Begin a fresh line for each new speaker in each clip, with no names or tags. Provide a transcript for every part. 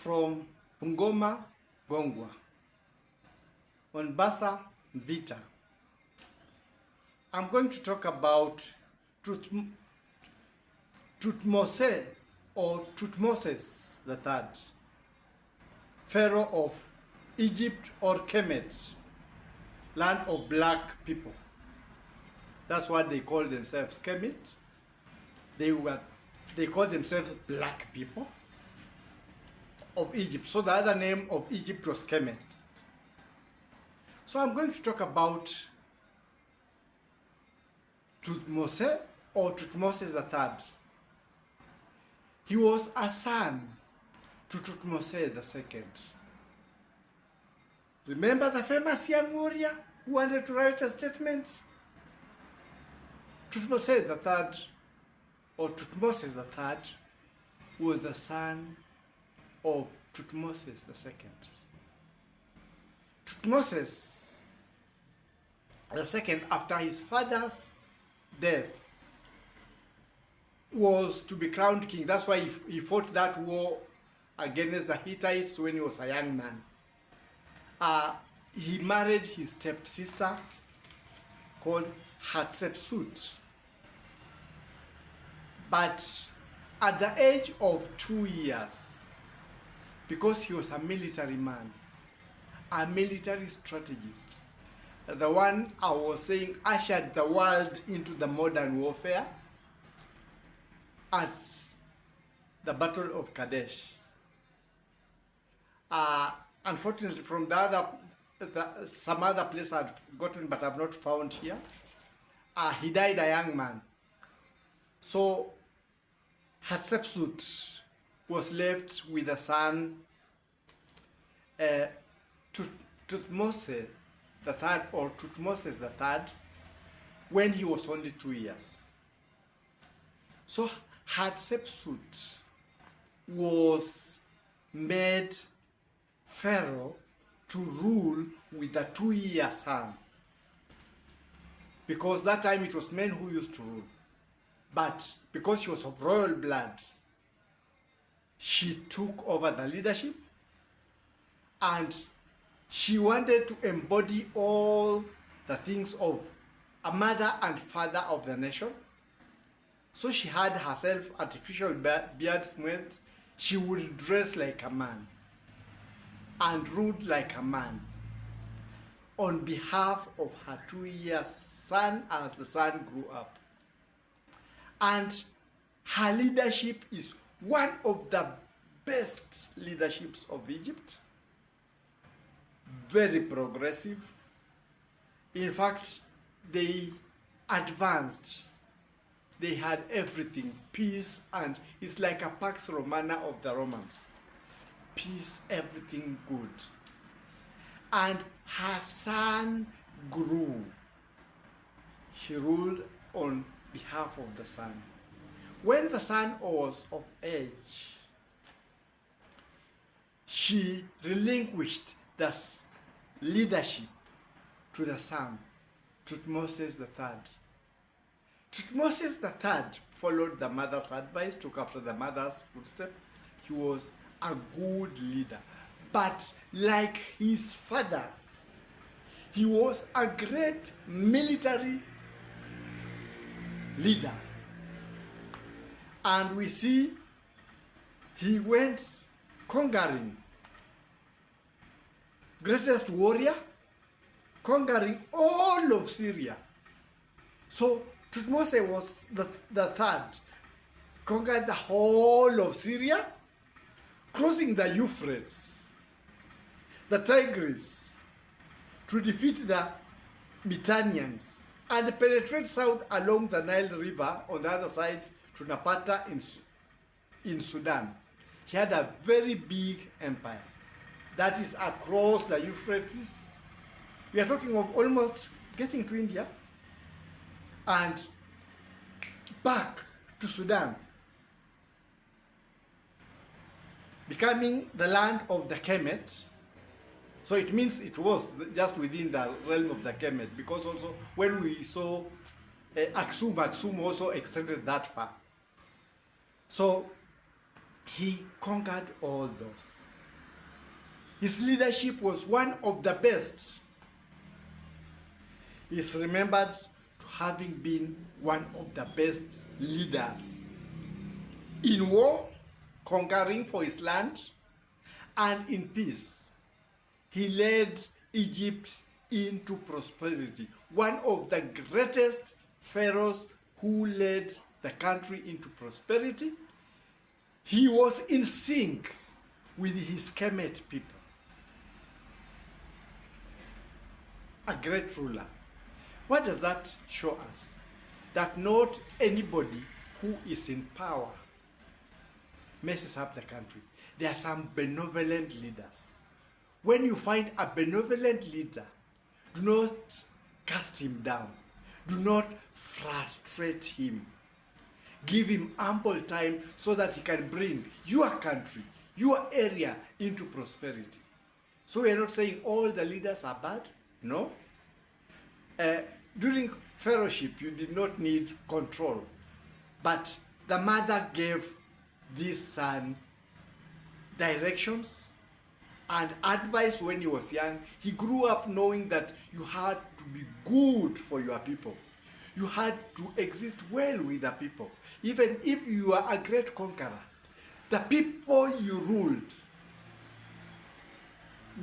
from Bungoma, Gongwa, MONBASA, MVITA. I'm going to talk about Thutmose or Thutmoses III, Pharaoh of Egypt or Kemet, land of black people. That's what they call themselves, Kemet. They call themselves black people of Egypt. So the other name of Egypt was Kemet. So I'm going to talk about Thutmose or Thutmoses III. He was a son to Thutmose II. Remember the famous young warrior who wanted to write a statement? Thutmose III or Thutmoses III was the son of Thutmoses II. Thutmoses II, after his father's death, was to be crowned king. That's why he fought that war against the Hittites when he was a young man. He married his stepsister called Hatshepsut. But at the age of 2 years, because he was a military man, a military strategist, the one I was saying ushered the world into the modern warfare at the Battle of Kadesh. Unfortunately, from some other place I've gotten but I've not found here, he died a young man. So Hatshepsut was left with a son, Thutmose III or Thutmoses III, when he was only 2 years. So Hatshepsut was made pharaoh to rule with a 2-year son, because that time it was men who used to rule. But because she was of royal blood, she took over the leadership and she wanted to embody all the things of a mother and father of the nation. So she had herself artificial beards made. She would dress like a man and rule like a man on behalf of her 2-year son as the son grew up. And her leadership is one of the best leaderships of Egypt. Very progressive. In fact, they advanced. They had everything, peace, and it's like a Pax Romana of the Romans. Peace, everything good. And her son grew. She ruled on behalf of the son. When the son was of age, she relinquished the leadership to the son, Thutmoses III. Thutmoses III followed the mother's advice, took after the mother's footsteps. He was a good leader. But like his father, he was a great military leader. And we see he went conquering, greatest warrior, conquering all of Syria. So Thutmose was the third, conquered the whole of Syria, crossing the Euphrates, the Tigris, to defeat the Mitannians and penetrate south along the Nile River on the other side to Napata in Sudan. He had a very big empire. That is across the Euphrates. We are talking of almost getting to India and back to Sudan, becoming the land of the Kemet. So it means it was just within the realm of the Kemet, because also when we saw Aksum also extended that far. So he conquered all those. His leadership was one of the best. He is remembered to having been one of the best leaders in war, conquering for his land, and in peace. He led Egypt into prosperity. One of the greatest pharaohs who led the country into prosperity. He was in sync with his Kemet people. A great ruler. What does that show us? That not anybody who is in power messes up the country. There are some benevolent leaders. When you find a benevolent leader, do not cast him down. Do not frustrate him. Give him ample time so that he can bring your country, your area into prosperity. So we are not saying all the leaders are bad. No. During pharaohship, you did not need control. But the mother gave this son directions and advice when he was young. He grew up knowing that you had to be good for your people. You had to exist well with the people. Even if you are a great conqueror, the people you ruled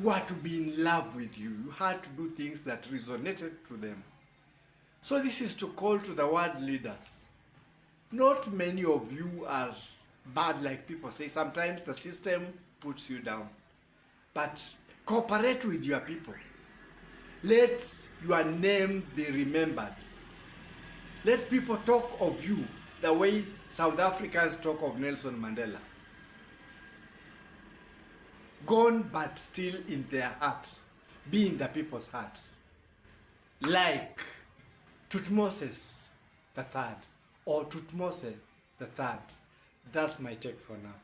were to be in love with you. You had to do things that resonated to them. So this is to call to the world leaders. Not many of you are bad like people say. Sometimes the system puts you down. But cooperate with your people. Let your name be remembered. Let people talk of you the way South Africans talk of Nelson Mandela. Gone but still in their hearts. Be in the people's hearts. Like Tutmosis the Third or Tutmose the Third. That's my take for now.